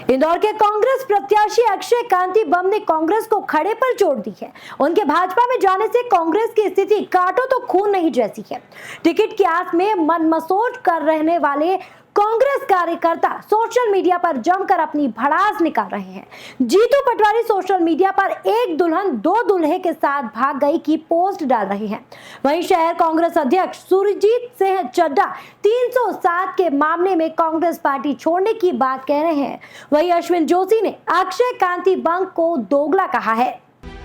इंदौर के कांग्रेस प्रत्याशी अक्षय कांति बम ने कांग्रेस को खड़े पर जोड़ दी है। उनके भाजपा में जाने से कांग्रेस की स्थिति काटो तो खून नहीं जैसी है। टिकट की आस में मनमसोच कर रहने वाले कांग्रेस कार्यकर्ता सोशल मीडिया पर जमकर अपनी भड़ास निकाल रहे हैं। जीतू पटवारी सोशल मीडिया पर एक दुल्हन दो दूल्हे के साथ भाग गई की पोस्ट डाल रहे हैं। वहीं शहर कांग्रेस अध्यक्ष सुरजीत सिंह चड्ढा 307 के मामले में कांग्रेस पार्टी छोड़ने की बात कह रहे हैं। वहीं अश्विन जोशी ने अक्षय कांति बम को दोगला कहा है।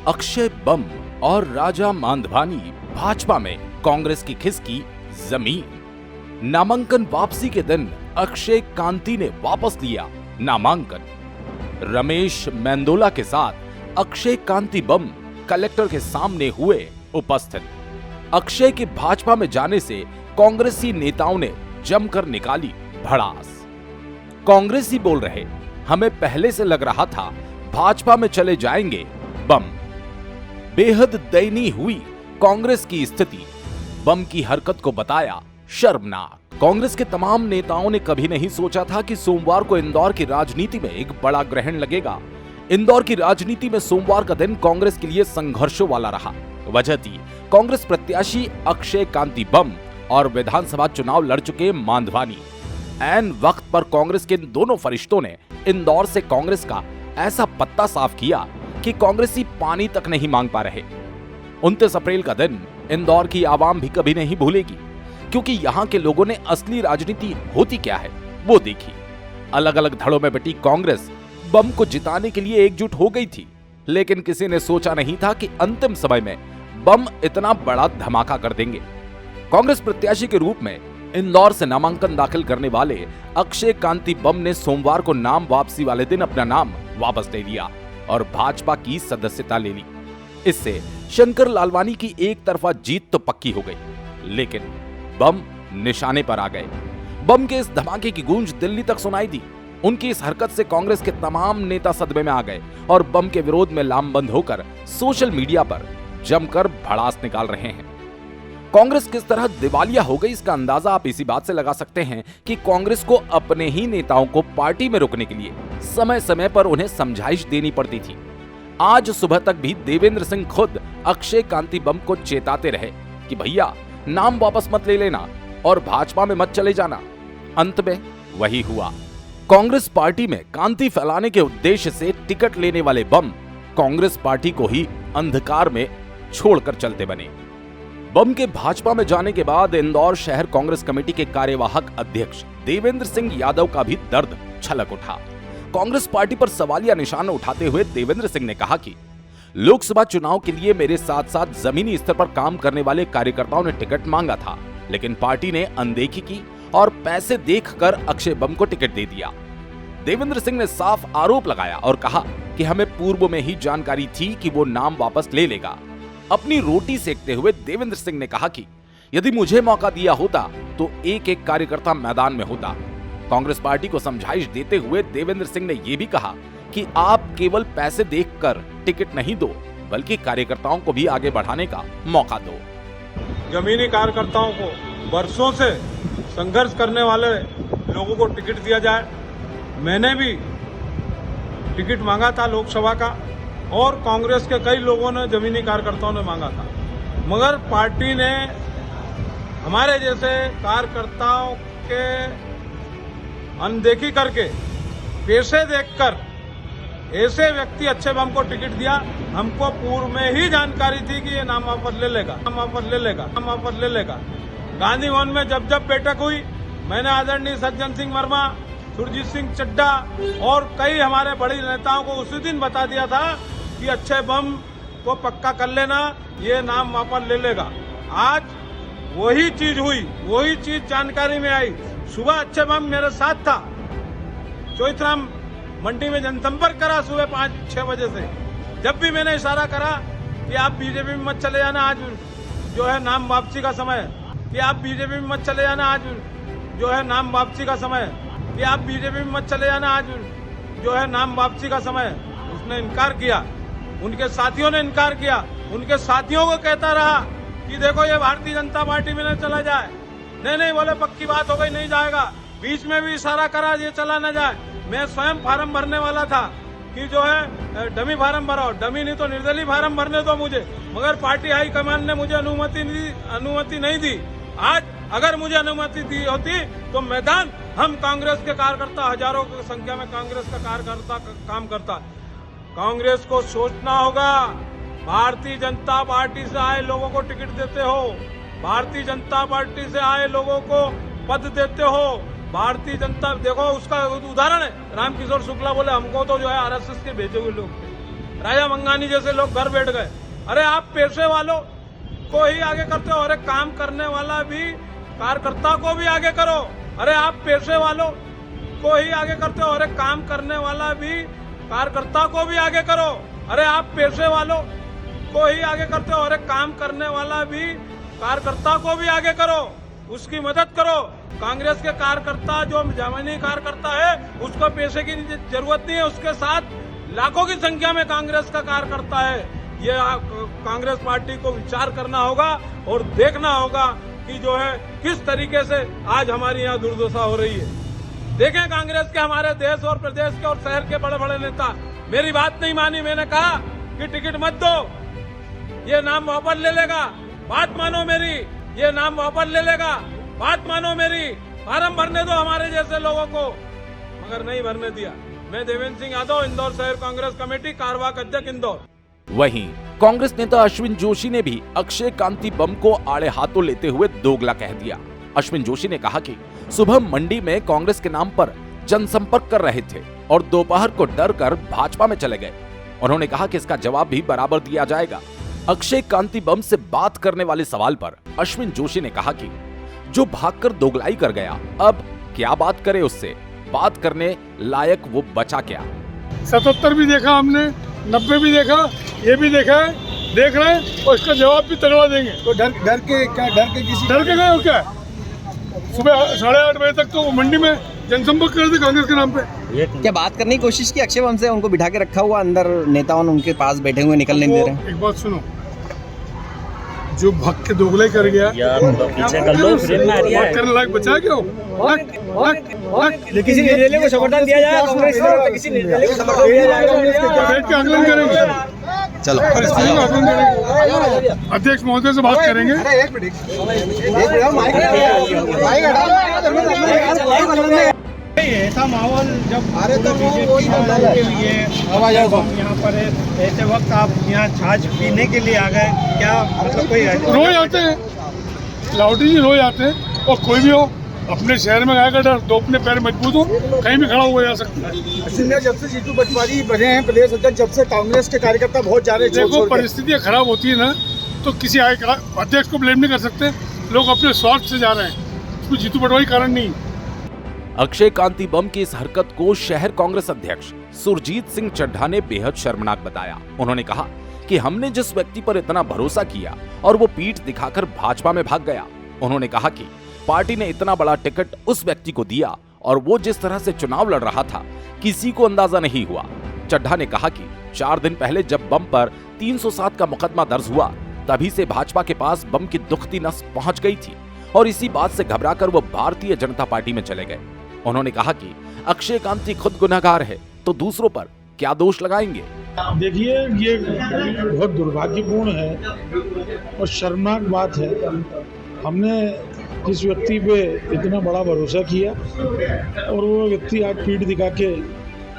अक्षय बम और राजा मांधवानी भाजपा में कांग्रेस की खिसकी जमीन। नामांकन वापसी के दिन अक्षय कांति ने वापस लिया नामांकन। रमेश मेंदोला के साथ अक्षय कांति बम कलेक्टर के सामने हुए उपस्थित। अक्षय के भाजपा में जाने से कांग्रेसी नेताओं ने जमकर निकाली भड़ास। कांग्रेसी बोल रहे, हमें पहले से लग रहा था भाजपा में चले जाएंगे बम। बेहद दयनीय हुई कांग्रेस की स्थिति। बम की हरकत को बताया शर्मनाक। कांग्रेस के तमाम नेताओं ने कभी नहीं सोचा था कि सोमवार को इंदौर की राजनीति में एक बड़ा ग्रहण लगेगा। इंदौर की राजनीति में सोमवार का दिन कांग्रेस के लिए संघर्षों वाला रहा। वजह थी कांग्रेस प्रत्याशी अक्षय कांति बम और विधानसभा चुनाव लड़ चुके मांधवानी। ऐन वक्त पर कांग्रेस के दोनों फरिश्तों ने इंदौर से कांग्रेस का ऐसा पत्ता साफ किया कि कांग्रेसी पानी तक नहीं मांग पा रहे। 29 अप्रैल का दिन इंदौर की आवाम भी कभी नहीं भूलेगी, क्योंकि यहाँ के लोगों ने असली राजनीति होती क्या है वो देखी। अलग अलग धड़ों में बटी कांग्रेस बम को जिताने के लिए एकजुट हो गई थी, लेकिन किसी ने सोचा नहीं था कि अंतिम समय में बम इतना बड़ा धमाका कर देंगे। कांग्रेस प्रत्याशी के रूप में इंदौर से नामांकन दाखिल करने वाले अक्षय कांति बम ने सोमवार को नाम वापसी वाले दिन अपना नाम वापस ले लिया और भाजपा की सदस्यता ले ली। इससे शंकर लालवानी की एक तरफा जीत तो पक्की हो गई, लेकिन बम निशाने पर आ गए। बम के इस धमाके की गूंज दिल्ली तक सुनाई दी। उनकी इस हरकत से कांग्रेस के तमाम नेता सदमे में आ गए और बम के विरोध में लामबंद होकर सोशल मीडिया पर जमकर भड़ास निकाल रहे हैं। कांग्रेस किस तरह दिवालिया हो गई, इसका अंदाजा आप इसी बात से लगा सकते हैं कि कांग्रेस को अपने ही नेताओं को पार्टी में रुकने के लिए समय समय पर उन्हें समझाइश देनी पड़ती थी। आज सुबह तक भी देवेंद्र सिंह खुद अक्षय कांति बम को चेताते रहे कि भैया नाम वापस मत ले लेना और भाजपा में मत चले जाना। अंत में वही हुआ। कांग्रेस पार्टी में कांति फैलाने के उद्देश्य से टिकट लेने वाले बम कांग्रेस पार्टी को ही अंधकार में छोड़कर चलते बने। बम के भाजपा में जाने के बाद इंदौर शहर कांग्रेस कमेटी के कार्यवाहक अध्यक्ष देवेंद्र सिंह यादव का भी दर्द छलक उठा। कांग्रेस पार्टी पर सवालिया निशान उठाते हुए देवेंद्र सिंह ने कहा कि लोकसभा चुनाव के लिए मेरे साथ साथ जमीनी स्तर पर काम करने वाले कार्यकर्ताओं ने टिकट मांगा था, लेकिन पार्टी ने अनदेखी की और पैसे देखकर अक्षय बम को टिकट दे दिया। देवेंद्र सिंह ने साफ आरोप लगाया और कहा कि हमें पूर्व में ही जानकारी थी कि वो नाम वापस ले लेगा। अपनी रोटी सेकते हुए देवेंद्र सिंह ने कहा कि यदि मुझे मौका दिया होता तो एक एक कार्यकर्ता मैदान में होता। कांग्रेस पार्टी को समझाइश देते हुए देवेंद्र सिंह ने यह भी कहा कि आप केवल पैसे देखकर टिकट नहीं दो, बल्कि कार्यकर्ताओं को भी आगे बढ़ाने का मौका दो। जमीनी कार्यकर्ताओं को वर्षों से संघर्ष करने वाले लोगों को टिकट दिया जाए। मैंने भी टिकट मांगा था लोकसभा का और कांग्रेस के कई लोगों ने, जमीनी कार्यकर्ताओं ने मांगा था, मगर पार्टी ने हमारे जैसे कार्यकर्ताओं के अनदेखी करके पैसे देखकर ऐसे व्यक्ति अच्छे बम को टिकट दिया। हमको पूर्व में ही जानकारी थी कि ये नाम वापस ले लेगा। गांधी भवन में जब जब बैठक हुई, मैंने आदरणीय सज्जन सिंह वर्मा, सुरजीत सिंह चड्ढा और कई हमारे बड़े नेताओं को उसी दिन बता दिया था कि अच्छे बम को पक्का कर लेना, ये नाम वापस ले लेगा। आज वही चीज हुई, वही चीज जानकारी में आई। सुबह अच्छे बम मेरे साथ था, चौथराम मंडी में जनसंपर्क करा सुबह 5-6 बजे से। जब भी मैंने इशारा करा कि आप बीजेपी में मत चले जाना, आज जो है नाम वापसी का समय, कि आप बीजेपी में मत चले जाना, आज जो है नाम वापसी का समय, कि आप बीजेपी में मत चले जाना, आज जो है नाम वापसी का समय। उसने इनकार किया, उनके साथियों ने इनकार किया। उनके साथियों को कहता रहा कि देखो ये भारतीय जनता पार्टी में न चला जाए। नहीं बोले पक्की बात हो गई, नहीं जाएगा। बीच में भी इशारा करा ये चला न जाए, मैं स्वयं फार्म भरने वाला था कि जो है डमी फार्म भराओ, डमी नहीं तो निर्दलीय फार्म भरने दो मुझे, मगर पार्टी हाईकमान ने मुझे अनुमति नहीं दी। आज अगर मुझे अनुमति दी होती तो मैदान हम कांग्रेस के कार्यकर्ता हजारों की संख्या में कांग्रेस का कार्यकर्ता काम करता। कांग्रेस को सोचना होगा, भारतीय जनता पार्टी से आए लोगों को टिकट देते हो, भारतीय जनता पार्टी से आए लोगों को पद देते हो, भारतीय जनता देखो उसका उदाहरण है रामकिशोर शुक्ला बोले हमको तो जो है आरएसएस के भेजे हुए लोग थे, राजा मंगानी जैसे लोग घर बैठ गए। अरे आप पेशे वालों को ही आगे करते हो, अरे काम करने वाला भी कार्यकर्ता को भी आगे करो। अरे आप पेशे वालों को ही आगे करते हो, अरे काम करने वाला भी कार्यकर्ता को भी आगे करो। अरे आप पेशे वालों को ही आगे करते हो, अरे काम करने वाला भी कार्यकर्ता को भी आगे करो, उसकी मदद करो। कांग्रेस के कार्यकर्ता जो जमीनी कार्यकर्ता है उसको पैसे की जरूरत नहीं है, उसके साथ लाखों की संख्या में कांग्रेस का कार्यकर्ता है। ये कांग्रेस पार्टी को विचार करना होगा और देखना होगा कि जो है किस तरीके से आज हमारी यहाँ दुर्दशा हो रही है। देखें कांग्रेस के हमारे देश और प्रदेश के और शहर के बड़े बड़े नेता मेरी बात नहीं मानी, मैंने कहा कि टिकट मत दो, ये नाम वापस ले लेगा, बात मानो मेरी, ये नाम वापस ले लेगा, बात मानो मेरी, फार्म भरने दो हमारे जैसे लोगों को, मगर नहीं भरने दिया। मैं देवेंद्र सिंह यादव, इंदौर शहर कांग्रेस कमेटी, कार्यवाहक अध्यक्ष इंदौर। वहीं कांग्रेस नेता अश्विन जोशी ने भी अक्षय कांति बम को आड़े हाथों लेते हुए दोगला कह दिया। अश्विन जोशी ने कहा कि सुबह मंडी में कांग्रेस के नाम पर जनसंपर्क कर रहे थे और दोपहर को डर कर भाजपा में चले गए। उन्होंने कहा कि इसका जवाब भी बराबर दिया जाएगा। अक्षय कांति बम से बात करने वाले सवाल पर अश्विन जोशी ने कहा कि जो भागकर दोगलाई कर गया अब क्या बात करे उससे, बात करने लायक वो बचा क्या। 77 भी देखा हमने, 90 भी देखा, ये भी देखा है, देख रहे हैं और इसका जवाब भी तगड़ा देंगे। तो डर के गए हो क्या? सुबह 8:30 बजे तक तो वो मंडी में जनसंपर्क कर थे कांग्रेस के नाम पे। क्या बात करने की कोशिश की अक्षय बम से? उनको बिठा के रखा हुआ अंदर, नेताओं ने उनके पास बैठे हुए निकलने नहीं दे रहे। एक बात सुनो, जो भग के दोगलाई कर गया बात करने लायक बचा क्या हो? किसी निर्दलीय को समर्थन दिया जाए, कांग्रेस को किसी निर्दलीय को समर्थन दिया जाएगा, बैठ के आंदोलन करेंगे। चलो अध्यक्ष महोदय से बात करेंगे। ऐसा माहौल जब यहाँ पर ऐसे वक्त आप यहाँ छाछ पीने के लिए आ गए, क्या मतलब कोई रोज आते हैं लाहौटी जी, रोज आते हैं और कोई भी हो अपने शहर में आएगा डर, तो अपने पैर मजबूत हो कहीं भी खड़ा हुआ जा सकता है। जब से जीतू पटवारी बने हैं प्रदेश अध्यक्ष, जब से कांग्रेस के कार्यकर्ता बहुत जा रहे हैं। देखो परिस्थितियाँ खराब होती है ना तो किसी अध्यक्ष को ब्लेम नहीं कर सकते, लोग अपने स्वार्थ से जा रहे हैं, उसमें जीतू पटवारी कारण नहीं। अक्षय कांति बम की इस हरकत को शहर कांग्रेस अध्यक्ष सुरजीत सिंह चड्ढा ने बेहद शर्मनाक बताया। उन्होंने कहा कि हमने जिस व्यक्ति पर इतना भरोसा किया और वो पीठ दिखाकर भाजपा में भाग गया। उन्होंने कहा कि पार्टी ने इतना बड़ा टिकट उस व्यक्ति को दिया और वो जिस तरह से चुनाव लड़ रहा था किसी को अंदाजा नहीं हुआ। चड्ढा ने कहा कि 4 दिन पहले जब बम पर 307 का मुकदमा दर्ज हुआ तभी से भाजपा के पास बम की दुखती नस पहुंच गई थी और इसी बात से घबराकर वो भारतीय जनता पार्टी में चले गए। उन्होंने कहा कि अक्षय कांति खुद गुनहगार है तो दूसरों पर क्या दोष लगाएंगे। देखिए, ये बहुत दुर्भाग्यपूर्ण है और शर्मनाक बात है। हमने जिस व्यक्ति पे इतना बड़ा भरोसा किया और वो व्यक्ति आज पीठ दिखा के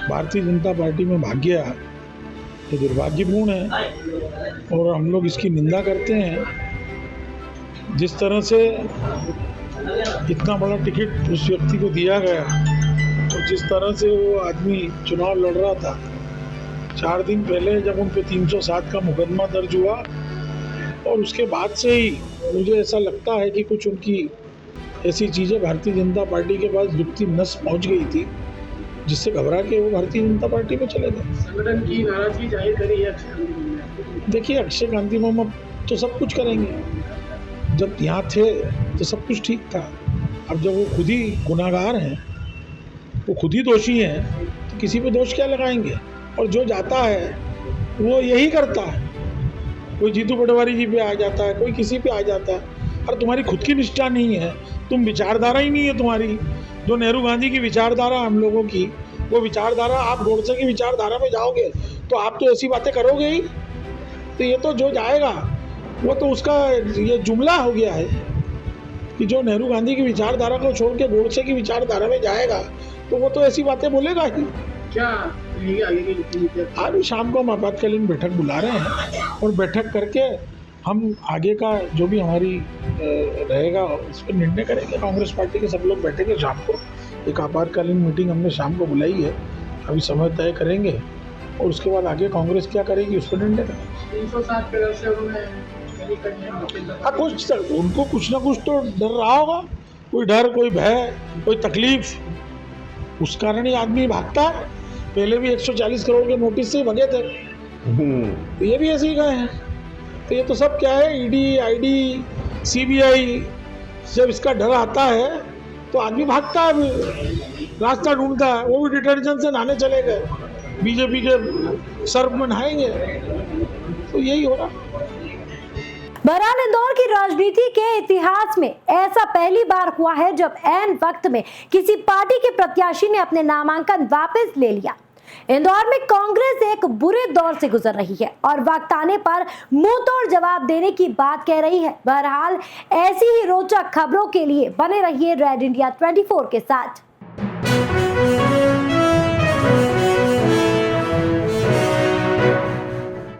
भारतीय जनता पार्टी में भाग गया, ये दुर्भाग्यपूर्ण है और हम लोग इसकी निंदा करते हैं। जिस तरह से इतना बड़ा टिकट उस व्यक्ति को दिया गया और जिस तरह से वो आदमी चुनाव लड़ रहा था, 4 दिन पहले जब उन पे 307 का मुकदमा दर्ज हुआ और उसके बाद से ही मुझे ऐसा लगता है कि कुछ उनकी ऐसी चीज़ें भारतीय जनता पार्टी के पास दुखती नस पहुंच गई थी जिससे घबरा के वो भारतीय जनता पार्टी में चले गए। संगठन की नाराजगी जाहिर करी है। देखिए, अक्षय कांति बम तो सब कुछ करेंगे, जब यहाँ थे तो सब कुछ ठीक था। अब जब वो खुद ही गुनाहगार हैं, वो खुद ही दोषी हैं, तो किसी पे दोष क्या लगाएंगे। और जो जाता है वो यही करता है, कोई जीतू पटवारी जी पे आ जाता है, कोई किसी पे आ जाता है। और तुम्हारी खुद की निष्ठा नहीं है, तुम विचारधारा ही नहीं है तुम्हारी। जो नेहरू गांधी की विचारधारा हम लोगों की, वो विचारधारा, आप गोडसे की विचारधारा में जाओगे तो आप तो ऐसी बातें करोगे ही। तो ये तो जो जाएगा वो तो उसका ये जुमला हो गया है कि जो नेहरू गांधी की विचारधारा को छोड़ के गोडसे की विचारधारा में जाएगा तो वो तो ऐसी बातें बोलेगा ही। क्या आगे की आज शाम को हम आपातकालीन बैठक बुला रहे हैं और बैठक करके हम आगे का जो भी हमारी रहेगा उस पर निर्णय करेंगे। कांग्रेस पार्टी के सब लोग बैठेंगे शाम को, एक आपातकालीन मीटिंग हमने शाम को बुलाई है, अभी समय तय करेंगे और उसके बाद आगे कांग्रेस क्या करेगी उस पर निर्णय करेंगे। 307 के दर से उन्होंने हाँ, कुछ उनको कुछ ना कुछ तो डर रहा होगा, कोई डर, कोई भय, कोई तकलीफ, उस कारण ही आदमी भागता है। पहले भी 140 करोड़ के नोटिस से ही भगे थे, तो ये भी ऐसे ही गए हैं। तो ये तो सब क्या है, ईडी, आईडी, सीबीआई, जब इसका डर आता है तो आदमी भागता है, रास्ता ढूंढता है। वो भी डिटर्जेंट से नहाने चले गए, बीजेपी के सर्फ में नहाएंगे, तो यही हो रहा। बहरहाल इंदौर की राजनीति के इतिहास में ऐसा पहली बार हुआ है जब ऐन वक्त में किसी पार्टी के प्रत्याशी ने अपने नामांकन वापस ले लिया। इंदौर में कांग्रेस एक बुरे दौर से गुजर रही है और वक्त आने पर मुंहतोड़ जवाब देने की बात कह रही है। बहरहाल ऐसी ही रोचक खबरों के लिए बने रहिए रेड इंडिया 24 के साथ।